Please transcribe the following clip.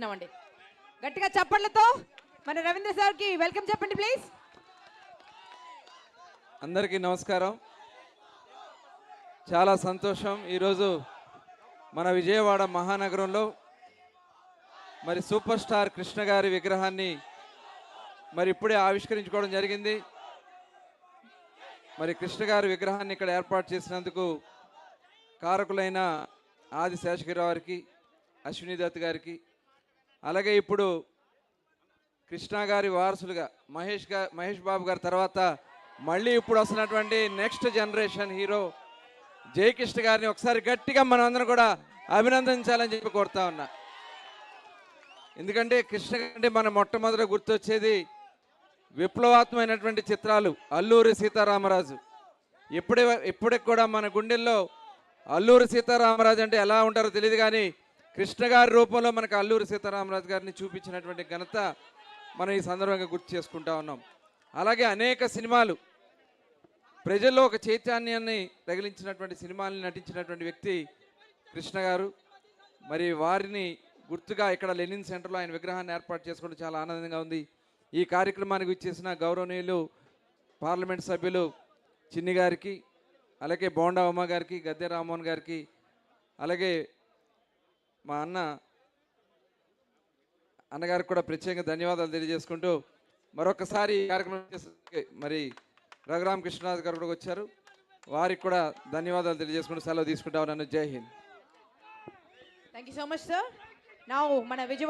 కోరుతున్నామండి. గట్టిగా చప్పట్లతో మన రవీంద్ర సార్కి వెల్కమ్ చెప్పండి ప్లీజ్. అందరికీ నమస్కారం. చాలా సంతోషం. ఈరోజు మన విజయవాడ మహానగరంలో మరి సూపర్ స్టార్ కృష్ణ గారి విగ్రహాన్ని మరి ఇప్పుడే ఆవిష్కరించుకోవడం జరిగింది. మరి కృష్ణ గారి విగ్రహాన్ని ఇక్కడ ఏర్పాటు చేసినందుకు కారకులైన ఆది శేషగిరి వారికి, అశ్విని దత్ గారికి, అలాగే ఇప్పుడు కృష్ణ గారి వారసులుగా మహేష్ బాబు గారి తర్వాత మళ్ళీ ఇప్పుడు వస్తున్నటువంటి నెక్స్ట్ జనరేషన్ హీరో జయకృష్ణ గారిని ఒకసారి గట్టిగా మనం అందరం కూడా అభినందించాలని చెప్పి కోరుతా ఉన్నా. ఎందుకంటే కృష్ణ అంటే మన మొట్టమొదట గుర్తొచ్చేది విప్లవాత్మకమైనటువంటి చిత్రాలు. అల్లూరి సీతారామరాజు. ఇప్పటికి కూడా మన గుండెల్లో అల్లూరి సీతారామరాజు అంటే ఎలా ఉంటారో తెలియదు, కానీ కృష్ణ గారి రూపంలో మనకు అల్లూరి సీతారామరాజు గారిని చూపించినటువంటి ఘనత మనం ఈ సందర్భంగా గుర్తు చేసుకుంటా ఉన్నాం. అలాగే అనేక సినిమాలు ప్రజల్లో ఒక చైతన్యాన్ని తగిలించినటువంటి సినిమాల్ని నటించినటువంటి వ్యక్తి కృష్ణ గారు. మరి వారిని గుర్తుగా ఇక్కడ లెనిన్ సెంటర్లో ఆయన విగ్రహాన్ని ఏర్పాటు చేసుకోవడం చాలా ఆనందంగా ఉంది. ఈ కార్యక్రమానికి ఇచ్చేసిన గౌరవనీయులు పార్లమెంట్ సభ్యులు చిన్ని గారికి, అలాగే బోండా ఉమ్మ గారికి, గద్దె రామ్మోహన్ గారికి, అలాగే మా అన్నగారికి కూడా ప్రత్యేకంగా ధన్యవాదాలు తెలియజేసుకుంటూ మరొకసారి ఈ కార్యక్రమం మరి రఘురామకృష్ణరాజు గారు కూడా వచ్చారు, వారికి కూడా ధన్యవాదాలు తెలియజేసుకుంటూ సెలవు తీసుకుంటా ఉన్నాను. జై Hind. Thank you so much sir. Now మన విజయవాడ